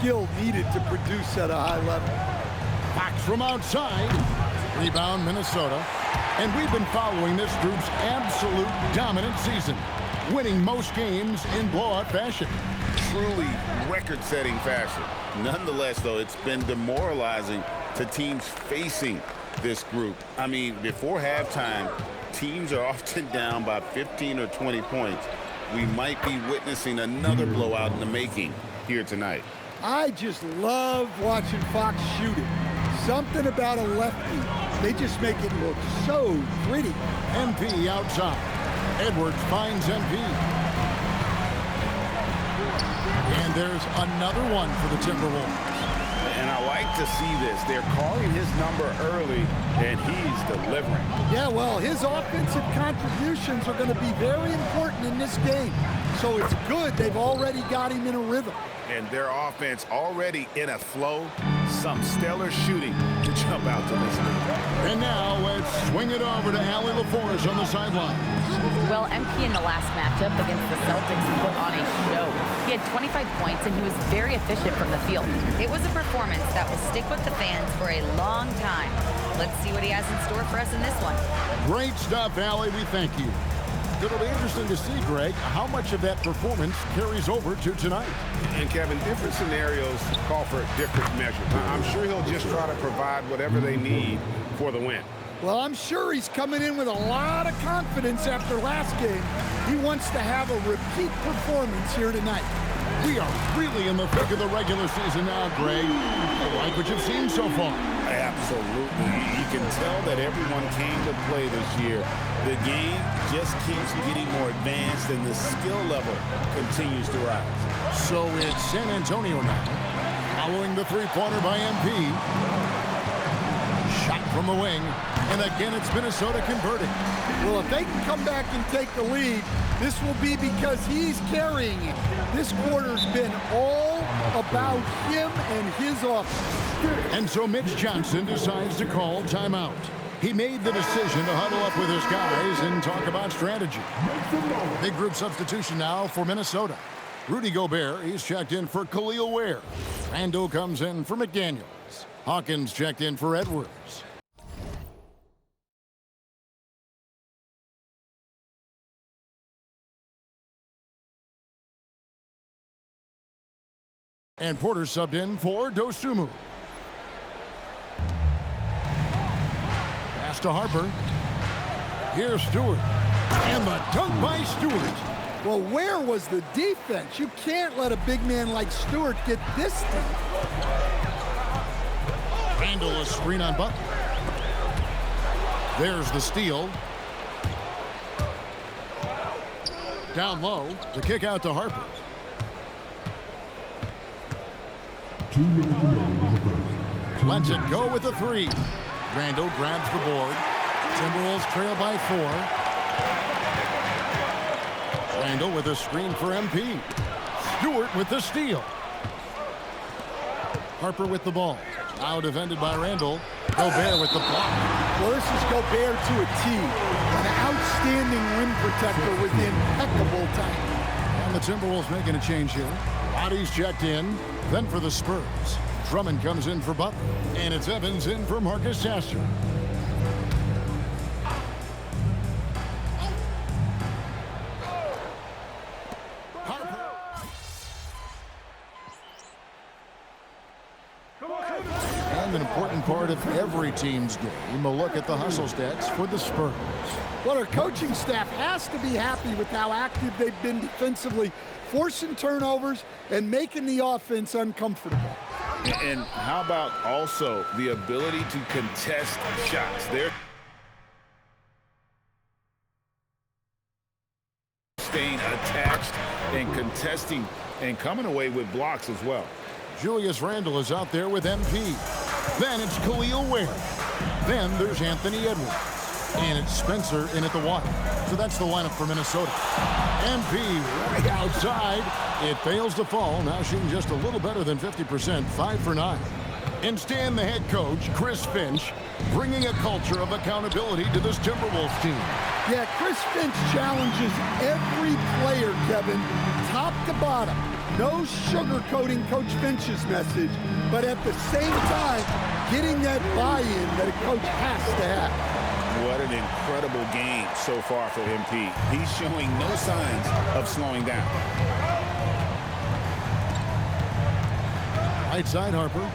skill needed to produce at a high level. Fox from outside. Rebound, Minnesota. And we've been following this group's absolute dominant season, winning most games in blowout fashion. Truly record-setting fashion. Nonetheless, though, it's been demoralizing to teams facing this group. I mean, before halftime, teams are often down by 15 or 20 points. We might be witnessing another blowout in the making here tonight. I just love watching Fox shoot it. Something about a lefty. They just make it look so pretty. MP outside. Edwards finds MP. And there's another one for the Timberwolves. And I like to see this. They're calling his number early, and he's delivering. Yeah, well, his offensive contributions are going to be very important in this game. So it's good they've already got him in a rhythm. And their offense already in a flow. Some stellar shooting to jump out to this lead. And now let's swing it over to Allie LaForge on the sideline. Well, MP in the last matchup against the Celtics put on a show. He had 25 points, and he was very efficient from the field. It was a performance that will stick with the fans for a long time. Let's see what he has in store for us in this one. Great stuff, Allie. We thank you. It'll be interesting to see, Greg, how much of that performance carries over to tonight. And, Kevin, different scenarios call for different measures. I'm sure he'll just try to provide whatever they need for the win. Well, I'm sure he's coming in with a lot of confidence after last game. He wants to have a repeat performance here tonight. We are really in the thick of the regular season now, Greg. I like what you've seen so far. Absolutely. You can tell that everyone came to play this year. The game just keeps getting more advanced, and the skill level continues to rise. So it's San Antonio now, following the three-pointer by MP. Shot from the wing, and again it's Minnesota converting. Well, if they can come back and take the lead, this will be because he's carrying it. This quarter's been all about him and his offense. And so Mitch Johnson decides to call timeout. He made the decision to huddle up with his guys and talk about strategy. Big group substitution now for Minnesota. Rudy Gobert, he's checked in for Khalil Ware. Randle comes in for McDaniels. Hawkins checked in for Edwards. And Porter subbed in for Dosunmu. Pass to Harper. Here's Stewart. And the dunk by Stewart. Well, where was the defense? You can't let a big man like Stewart get this thing. Randle a screen on Butler. There's the steal. Down low to kick out to Harper. Lets it go with the three. Randle grabs the board. Timberwolves trail by 4. Randle with a screen for MP. Stewart with the steal. Harper with the ball. Now defended by Randle. Gobert with the block. Well, this is Gobert to a T. An outstanding rim protector with impeccable timing. And the Timberwolves making a change here. Bodies checked in. Then for the Spurs, Drummond comes in for Butler. And it's Evans in for Marcus Sasser. And an important part of every team's game, a look at the hustle stats for the Spurs. Well, our coaching staff has to be happy with how active they've been defensively, forcing turnovers and making the offense uncomfortable. And how about also the ability to contest shots? They're staying attached and contesting and coming away with blocks as well. Julius Randle is out there with MP. Then it's Khalil Ware. Then there's Anthony Edwards. And it's Spencer in at the 1. So that's the lineup for Minnesota. MP right outside. It fails to fall. Now shooting just a little better than 50%. 5 for 9. And Stan, the head coach, Chris Finch, bringing a culture of accountability to this Timberwolves team. Yeah, Chris Finch challenges every player, Kevin, top to bottom. No sugarcoating Coach Finch's message, but at the same time, getting that buy-in that a coach has to have. What an incredible game so far for MP. He's showing no signs of slowing down. Right side, Harper.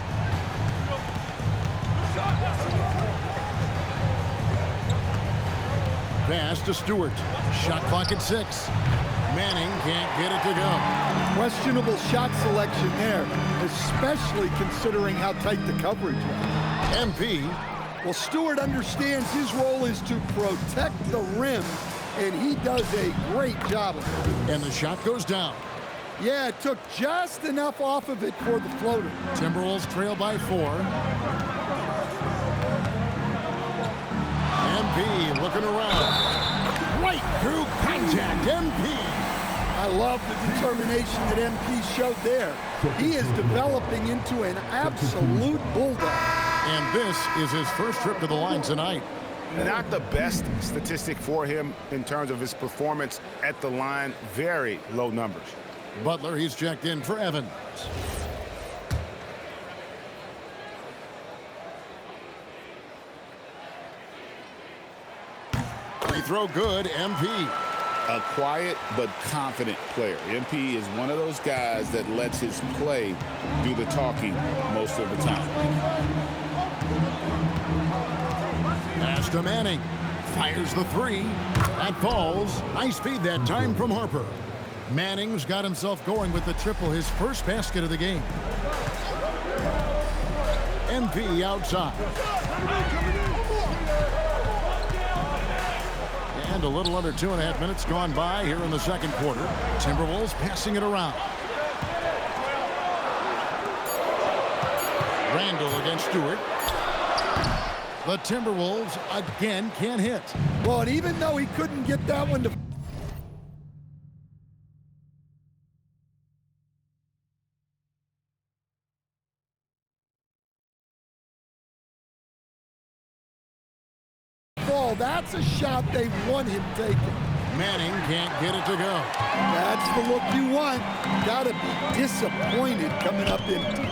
Pass to Stewart. Shot clock at 6. Manning can't get it to go. Questionable shot selection there, especially considering how tight the coverage was. MP. Well, Stewart understands his role is to protect the rim, and he does a great job of it. And the shot goes down. Yeah, it took just enough off of it for the floater. Timberwolves trail by 4. MP looking around. Right through contact. MP. I love the determination that MP showed there. He is developing into an absolute bulldog. And this is his first trip to the line tonight. Not the best statistic for him in terms of his performance at the line. Very low numbers. Butler, he's checked in for Evans. Free throw good, MP. A quiet but confident player. MP is one of those guys that lets his play do the talking most of the time. Pass to Manning. Fires the 3. That falls. Nice feed that time from Harper. Manning's got himself going with the triple, his first basket of the game. MP outside. And a little under 2.5 minutes gone by here in the second quarter. Timberwolves passing it around. Randall against Stewart. The Timberwolves again can't hit. Well, and even though he couldn't get that one to fall, that's a shot they want him taking. Manning can't get it to go. That's the look you want. Gotta be disappointed coming up empty.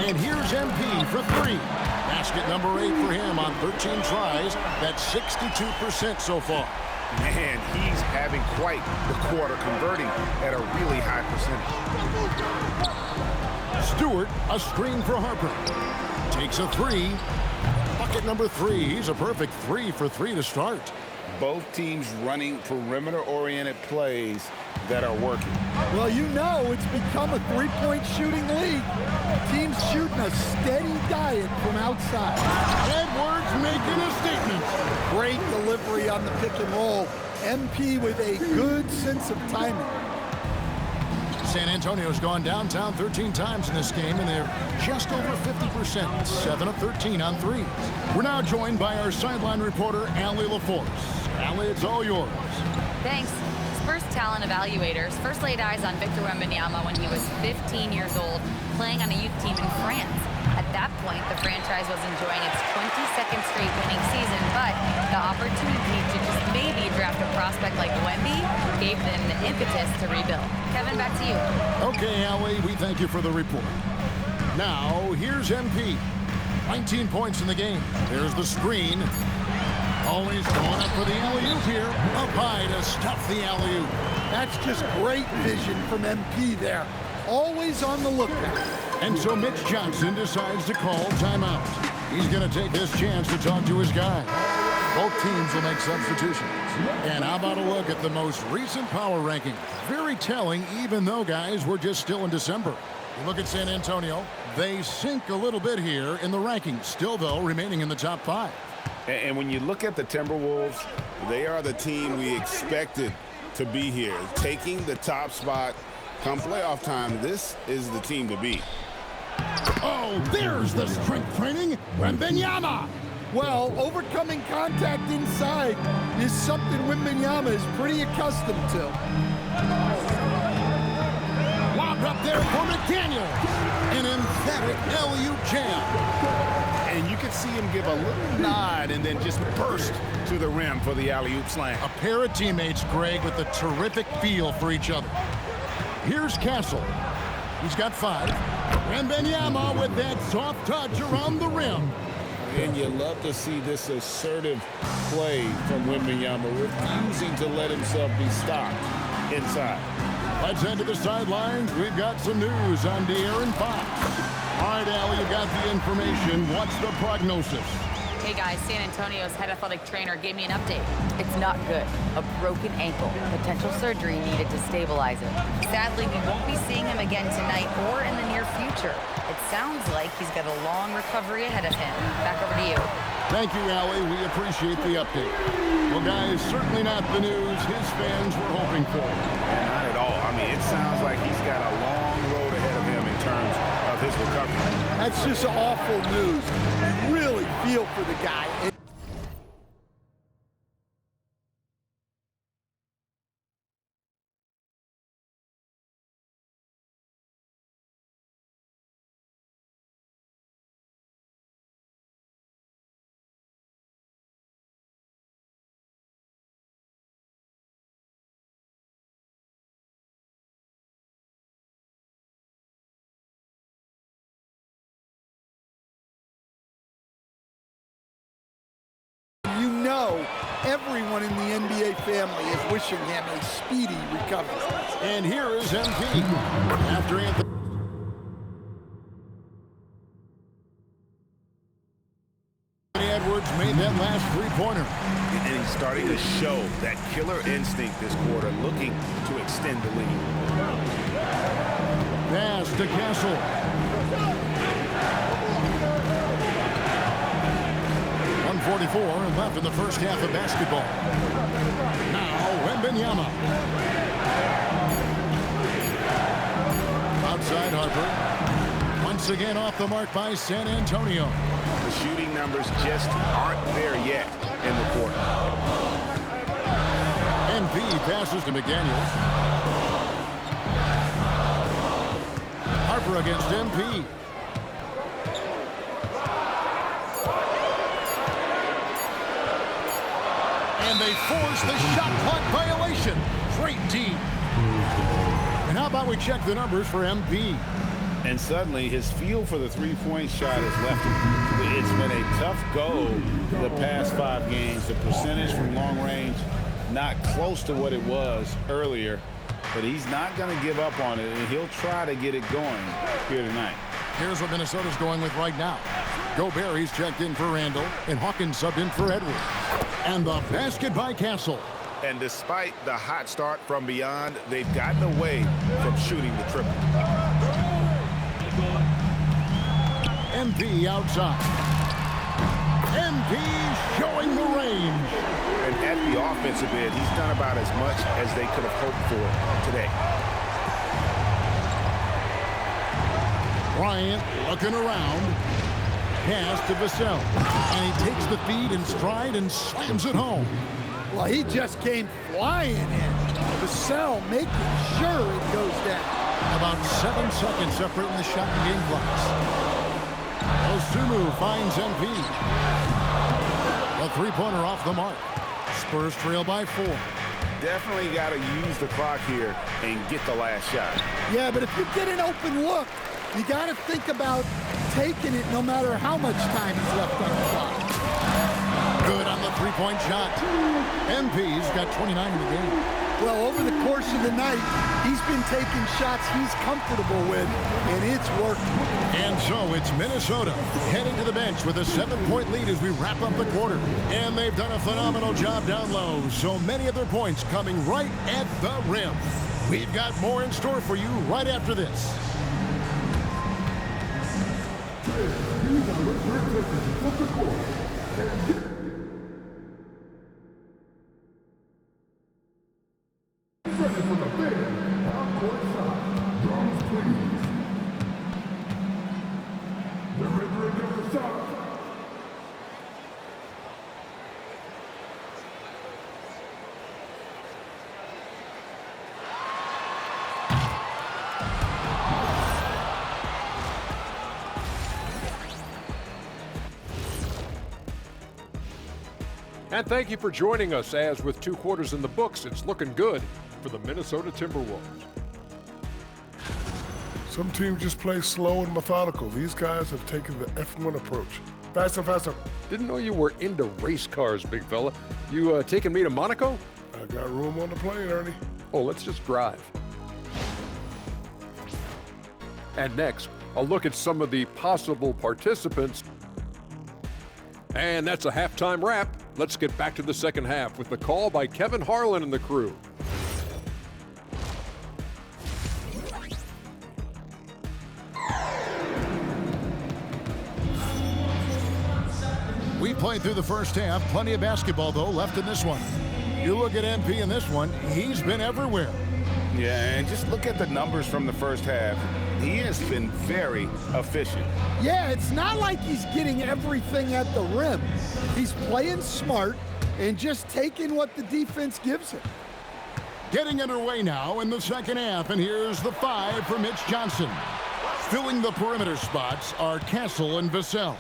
And here's MP for 3. Basket number 8 for him on 13 tries. That's 62% so far. Man, he's having quite the quarter, converting at a really high percentage. Stewart, a screen for Harper. Takes a 3. Bucket number 3. He's a perfect 3 for 3 to start. Both teams running perimeter-oriented plays that are working. Well, you know it's become a three-point shooting league. Teams shooting a steady diet from outside. Edwards making a statement. Great delivery on the pick and roll. MP with a good sense of timing. San Antonio's gone downtown 13 times in this game, and they're just over 50%, 7 of 13 on threes. We're now joined by our sideline reporter, Allie LaForce. Allie, it's all yours. Thanks. Spurs talent evaluators first laid eyes on Victor Wembanyama when he was 15 years old, playing on a youth team in France. At that point, the franchise was enjoying its 22nd straight winning season, but the opportunity to just maybe draft a prospect like Wemby gave them the impetus to rebuild. Kevin, back to you. Okay, Allie, we thank you for the report. Now, here's MP. 19 points in the game. There's the screen. Always going up for the alley-oop here. Up high to stuff the alley-oop. That's just great vision from MP there. Always on the lookout. And so Mitch Johnson decides to call timeout. He's going to take this chance to talk to his guy. Both teams will make substitutions. And how about a look at the most recent power ranking? Very telling, even though, guys, we're just still in December. You look at San Antonio, they sink a little bit here in the rankings. Still, though, remaining in the top 5. And when you look at the Timberwolves, they are the team we expected to be here. Taking the top spot come playoff time, this is the team to beat. Oh, there's the strength training. Wembanyama. Well, overcoming contact inside is something Wembanyama is pretty accustomed to. Lob up there for McDaniel. An emphatic alley-oop jam. And you could see him give a little nod and then just burst to the rim for the alley-oop slam. A pair of teammates, Greg, with a terrific feel for each other. Here's Castle. He's got 5. Wembanyama with that soft touch around the rim. And you love to see this assertive play from Wembanyama, refusing to let himself be stopped inside. Let's head to the sidelines. We've got some news on De'Aaron Fox. All right, Allie, you got the information. What's the prognosis? Hey guys, San Antonio's head athletic trainer gave me an update. It's not good. A broken ankle. Potential surgery needed to stabilize it. Sadly, we won't be seeing him again tonight or in the near future. It sounds like he's got a long recovery ahead of him. Back over to you. Thank you, Allie. We appreciate the update. Well, guys, certainly not the news his fans were hoping for. Not at all. I mean, it sounds like he's got a long road ahead of him in terms of his recovery. That's just awful news. You really feel for the guy. You know everyone in the NBA family is wishing him a speedy recovery. And here is MP. After Anthony Edwards made that last three-pointer. And he's starting to show that killer instinct this quarter, looking to extend the lead. Pass to Castle. 1:44 left in the first half of basketball. Now Wembanyama. Outside Harper. Once again off the mark by San Antonio. The shooting numbers just aren't there yet in the quarter. MP passes to McDaniels. Harper against MP. And they force the shot clock violation. Great team. And how about we check the numbers for MP? And suddenly his feel for the three-point shot has left him. It's been a tough go the past 5 games. The percentage from long range not close to what it was earlier, but he's not going to give up on it, and he'll try to get it going here tonight. Here's what Minnesota's going with right now. Gobert, he's checked in for Randall, and Hawkins subbed in for Edwards. And the basket by Castle. And despite the hot start from beyond, they've gotten away from shooting the triple. MP outside. MP showing the range. And at the offensive end, he's done about as much as they could have hoped for today. Bryant looking around. Pass to Vassell. And he takes the feed in stride and slams it home. Well, he just came flying in. Vassell making sure it goes down. About 7 seconds separating the shot and game clocks. Osumu finds MP. A three-pointer off the mark. Spurs trail by 4. Definitely got to use the clock here and get the last shot. Yeah, but if you get an open look, you got to think about taking it no matter how much time is left on the clock. Good on the three-point shot. MP's got 29 in the game. Well, over the course of the night, he's been taking shots he's comfortable with, and it's working. And so it's Minnesota heading to the bench with a 7-point lead as we wrap up the quarter. And they've done a phenomenal job down low. So many of their points coming right at the rim. We've got more in store for you right after this. And thank you for joining us as with 2 quarters in the books, it's looking good for the Minnesota Timberwolves. Some teams just play slow and methodical. These guys have taken the F1 approach. Faster, faster. Didn't know you were into race cars, big fella. You taking me to Monaco? I got room on the plane, Ernie. Oh, let's just drive. And next, a look at some of the possible participants. And that's a halftime wrap. Let's get back to the second half with the call by Kevin Harlan and the crew. We played through the first half. Plenty of basketball, though, left in this one. You look at MP in this one, he's been everywhere. Yeah, and just look at the numbers from the first half. He has been very efficient. Yeah, it's not like he's getting everything at the rim. He's playing smart and just taking what the defense gives him. Getting underway now in the second half, and here's the 5 for Mitch Johnson. Filling the perimeter spots are Castle and Vassell.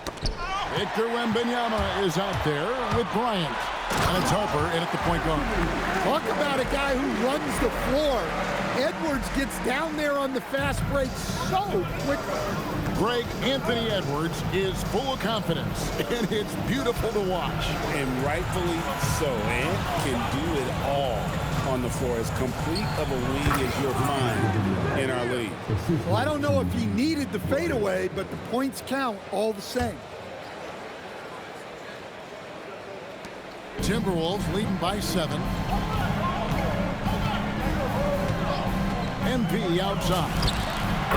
Victor Wembanyama is out there with Bryant. And it's Harper in at the point guard. Talk about a guy who runs the floor. Edwards gets down there on the fast break so quickly. Greg, Anthony Edwards is full of confidence, and it's beautiful to watch. And rightfully so. Ant can do it all on the floor. As complete of a wing as you'll find in our league. Well, I don't know if he needed the fadeaway, but the points count all the same. Timberwolves leading by 7. MP outside.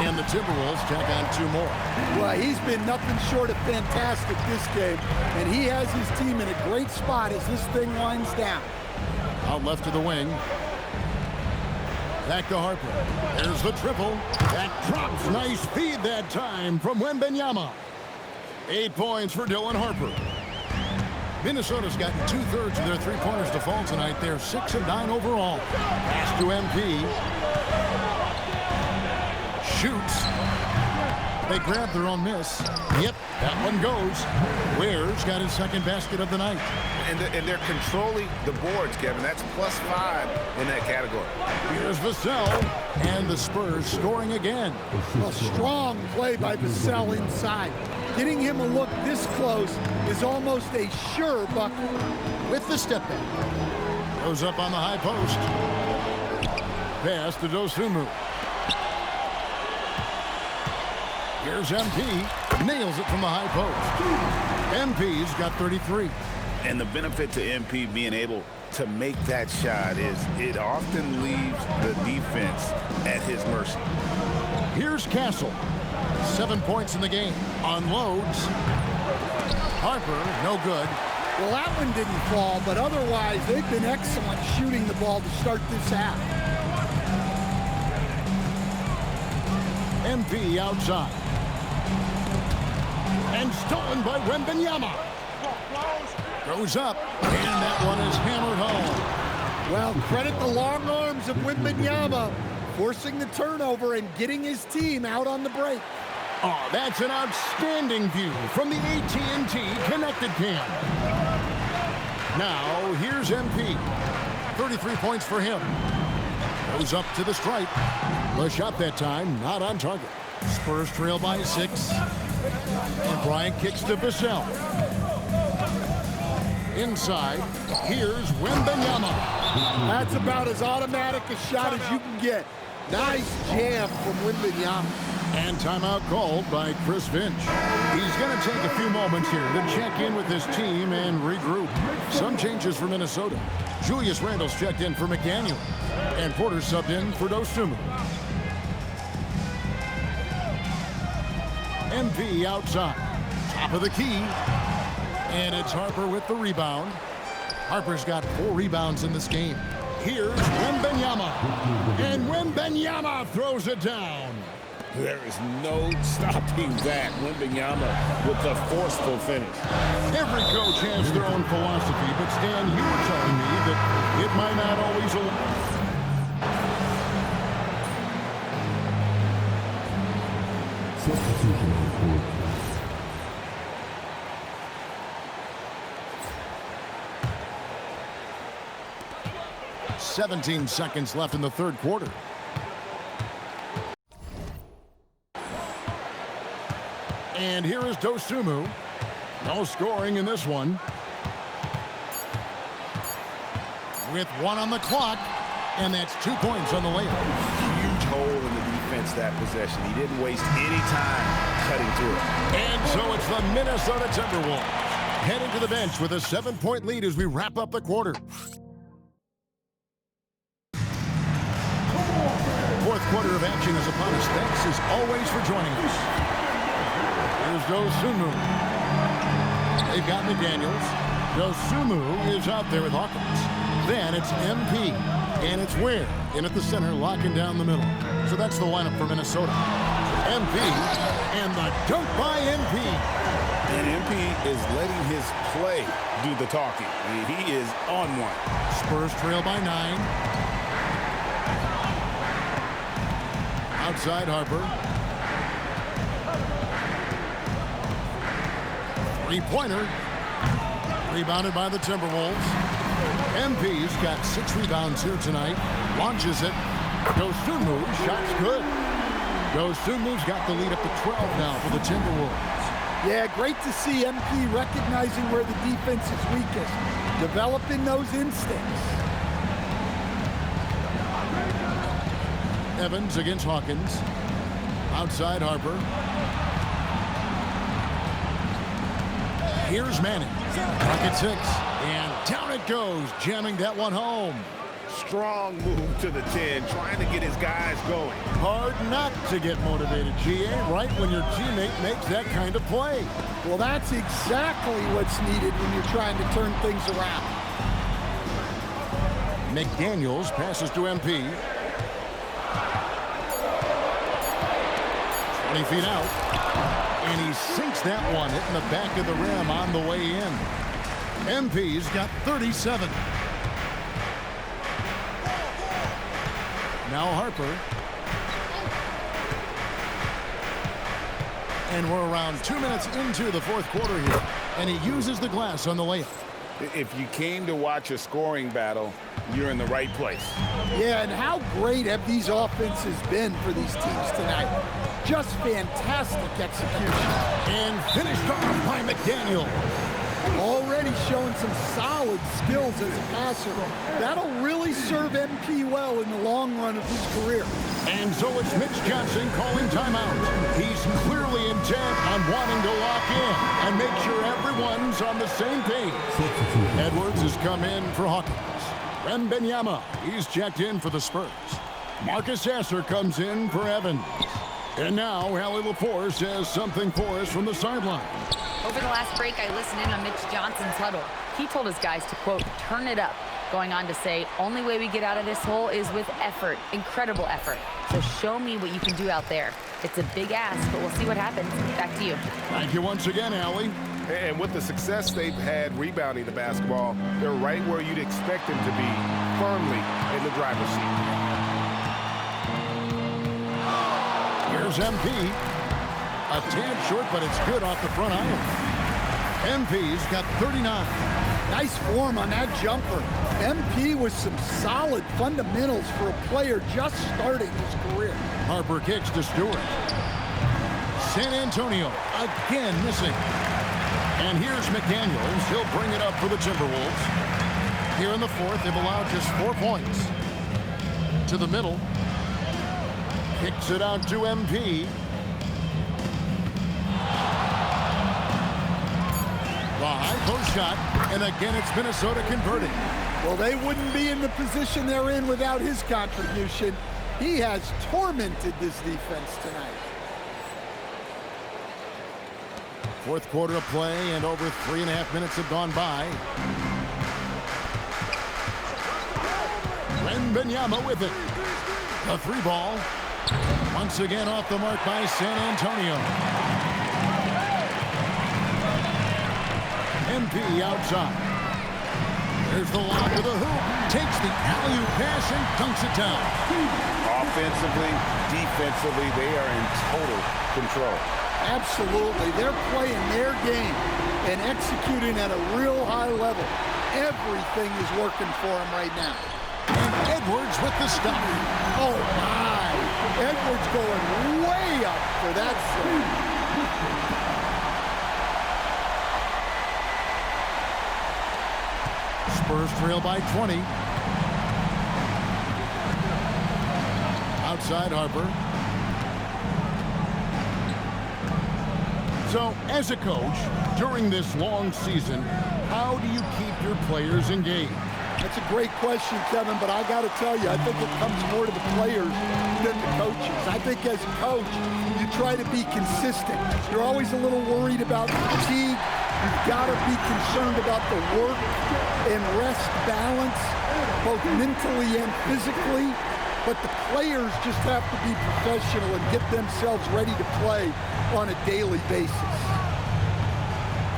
And the Timberwolves tack on 2 more. Well, he's been nothing short of fantastic this game, and he has his team in a great spot as this thing winds down. Out left to the wing. Back to Harper. There's the triple. That drops. Nice feed that time from Wembanyama. 8 points for Dylan Harper. Minnesota's gotten 2/3 of their three-pointers to fall tonight. They're 6 of 9 overall. Pass to MP. Shoots. They grab their own miss. Yep, that one goes. Ware's got his second basket of the night. And they're controlling the boards, Kevin. That's +5 in that category. Here's Vassell, and the Spurs scoring again. A strong play by Vassell inside. Getting him a look this close is almost a sure bucket. With the step back. Goes up on the high post. Pass to Dosunmu. Here's MP. Nails it from the high post. MP's got 33. And the benefit to MP being able to make that shot is it often leaves the defense at his mercy. Here's Castle. 7 points in the game. Unloads. Harper, no good. Well, that one didn't fall, but otherwise they've been excellent shooting the ball to start this half. MP outside. And stolen by Wembanyama. Goes up, and that one is hammered home. Well, credit the long arms of Wembanyama, forcing the turnover and getting his team out on the break. Oh, that's an outstanding view from the AT&T Connected Cam. Now, here's MP. 33 points for him. Goes up to the stripe. The shot that time, not on target. Spurs trail by 6. And Bryant kicks to Vassell. Inside, here's Wembanyama. That's about as automatic a shot as you can get. Nice jam from Wembanyama. And timeout called by Chris Finch. He's going to take a few moments here to check in with his team and regroup. Some changes for Minnesota. Julius Randle's checked in for McDaniel. And Porter subbed in for Dosunmu. MP outside. Top of the key. And it's Harper with the rebound. Harper's got 4 rebounds in this game. Here's Wembanyama. And Wembanyama throws it down. There is no stopping that. Wembanyama with a forceful finish. Every coach has their own philosophy, but Stan, you were telling me that it might not always align. Substitution report. .17 seconds left in the third quarter. And here is Dosunmu. No scoring in this one. With 1 on the clock, and that's 2 points on the layup. Huge hole in the defense that possession. He didn't waste any time cutting through it. And so it's the Minnesota Timberwolves heading to the bench with a 7-point lead as we wrap up the quarter. Fourth quarter of action is upon us. Thanks as always for joining us. Here's Dosunmu. They've got McDaniels. Dosunmu is out there with Hawkins. Then it's MP, and it's Ware in at the center, locking down the middle. So that's the lineup for Minnesota. MP, and the dunk by MP. And MP is letting his play do the talking. I mean, he is on one. Spurs trail by 9. Outside Harper. 3-pointer. Rebounded by the Timberwolves. MP's got 6 rebounds here tonight. Launches it. Dosunmu, shot's good. Dosunmu's got the lead up to 12 now for the Timberwolves. Yeah, great to see MP recognizing where the defense is weakest, developing those instincts. Evans against Hawkins. Outside Harper. Here's Manning. Pocket 6. And down it goes, jamming that one home. Strong move to the 10, trying to get his guys going. Hard not to get motivated, GA, right when your teammate makes that kind of play. Well, that's exactly what's needed when you're trying to turn things around. McDaniels passes to MP. 20 feet out. And he sinks that one, hitting the back of the rim on the way in. MP's got 37. Now Harper. And we're around 2 minutes into the fourth quarter here. And he uses the glass on the layup. If you came to watch a scoring battle, you're in the right place. Yeah, and how great have these offenses been for these teams tonight? Just fantastic execution. And finished off by McDaniel. Already showing some solid skills as a passer. That'll really serve MP well in the long run of his career. And so it's Mitch Johnson calling timeout. He's clearly intent on wanting to lock in and make sure everyone's on the same page. Edwards has come in for Hawkins. Wembanyama, he's checked in for the Spurs. Marcus Sasser comes in for Evans. And now Allie LaForce has something for us from the sideline. Over the last break, I listened in on Mitch Johnson's huddle. He told his guys to, quote, turn it up, going on to say, only way we get out of this hole is with effort, incredible effort. So show me what you can do out there. It's a big ask, but we'll see what happens. Back to you. Thank you once again, Allie. And with the success they've had rebounding the basketball, they're right where you'd expect them to be, firmly in the driver's seat. Here's MP. A tad short, but it's good off the front iron. MP's got 39. Nice form on that jumper. MP with some solid fundamentals for a player just starting his career. Harper kicks to Stewart. San Antonio again missing. And here's McDaniels. He'll bring it up for the Timberwolves. Here in the fourth, they've allowed just 4 points. To the middle. Kicks it out to MP. The high post shot, and again it's Minnesota converting. Well, they wouldn't be in the position they're in without his contribution. He has tormented this defense tonight. Fourth quarter of play, and over 3.5 minutes have gone by. Wembanyama with it. The 3 ball. Once again off the mark by San Antonio. MP outside. There's the lob to the hoop. Takes the alley-oop pass and dunks it down. Offensively, defensively, they are in total control. Absolutely. They're playing their game and executing at a real high level. Everything is working for them right now. And Edwards with the stop. Oh, my. Edwards going way up for that save. Spurs trail by 20. Outside Harper. So, as a coach, during this long season, how do you keep your players engaged? That's a great question, Kevin, but I got to tell you, I think it comes more to the players than the coaches. I think as a coach, you try to be consistent. You're always a little worried about fatigue. You've got to be concerned about the work and rest balance, both mentally and physically. But the players just have to be professional and get themselves ready to play on a daily basis.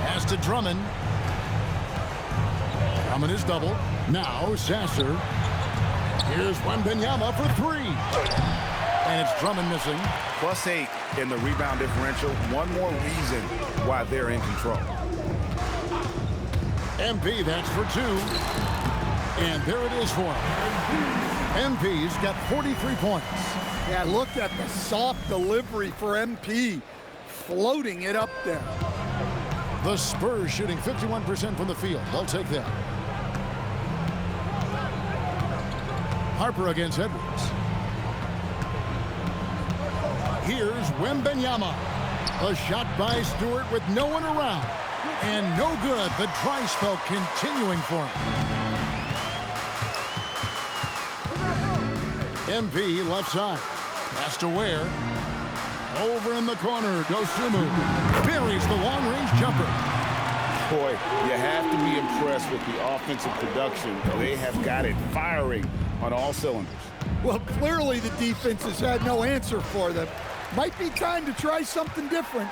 Pass to Drummond. Drummond is double. Now Sasser. Here's Wembanyama for three. And it's Drummond missing. +8 in the rebound differential. One more reason why they're in control. MP, that's for two. And there it is for him. MP's got 43 points. Yeah, look at the soft delivery for MP, floating it up there. The Spurs shooting 51% from the field. They'll take that. Harper against Edwards. Here's Wembanyama. A shot by Stewart with no one around. And no good. The dry spell continuing for him. MP left side. Pass to Ware. Over in the corner. Dosunmu buries the long-range jumper. Boy, you have to be impressed with the offensive production. They have got it firing on all cylinders. Well, clearly the defense has had no answer for them. Might be time to try something different.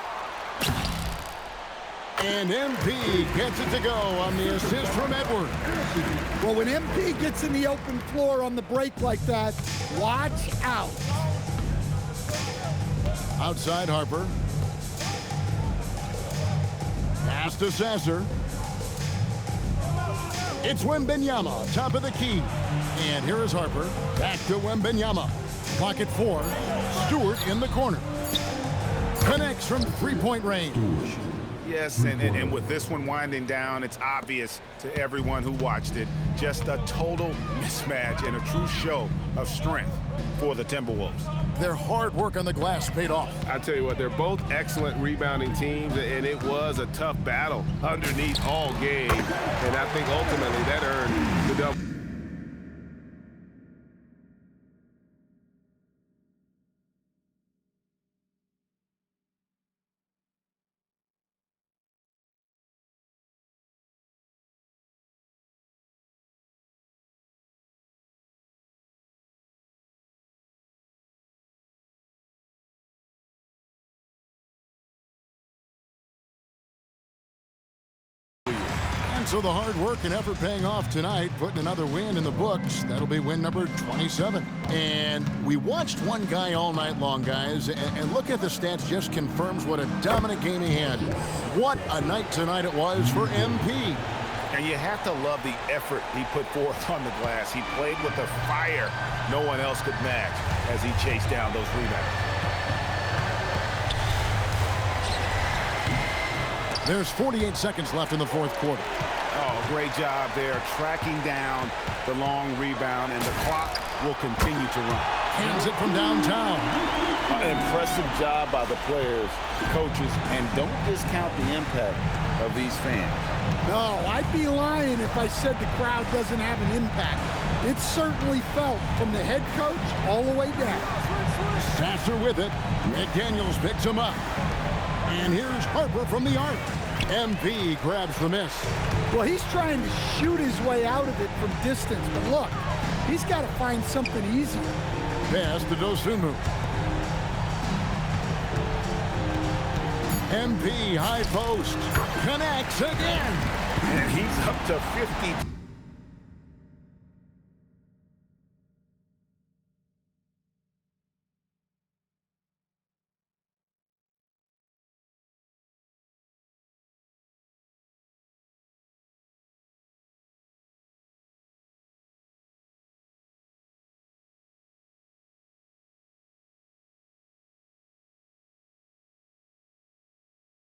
And MP gets it to go on the assist from Edwards. Well, when MP gets in the open floor on the break like that, watch out. Outside Harper. Pass to Sasser. It's Wembanyama, top of the key. And here is Harper. Back to Wembanyama. Pocket four. Stewart in the corner. Connects from three-point range. Yes, and with this one winding down, it's obvious to everyone who watched it. Just a total mismatch and a true show of strength for the Timberwolves. Their hard work on the glass paid off. I tell you what, they're both excellent rebounding teams, and it was a tough battle underneath all game. And I think ultimately that earned the double. And so the hard work and effort paying off tonight, putting another win in the books. That'll be win number 27. And we watched one guy all night long, guys, and look at the stats, just confirms what a dominant game he had. What a night tonight it was for MP. And you have to love the effort he put forth on the glass. He played with a fire no one else could match as he chased down those rebounds. There's 48 seconds left in the fourth quarter. Oh, great job there, tracking down the long rebound, and the clock will continue to run. Hands it from downtown. An impressive job by the players, coaches, and don't discount the impact of these fans. No, I'd be lying if I said the crowd doesn't have an impact. It's certainly felt from the head coach all the way down. Sasser with it. McDaniels picks him up. And here's Harper from the arc. MP grabs the miss. Well, he's trying to shoot his way out of it from distance, but look, he's got to find something easier. Pass to Dosunmu. MP high post. Connects again. And he's up to 50.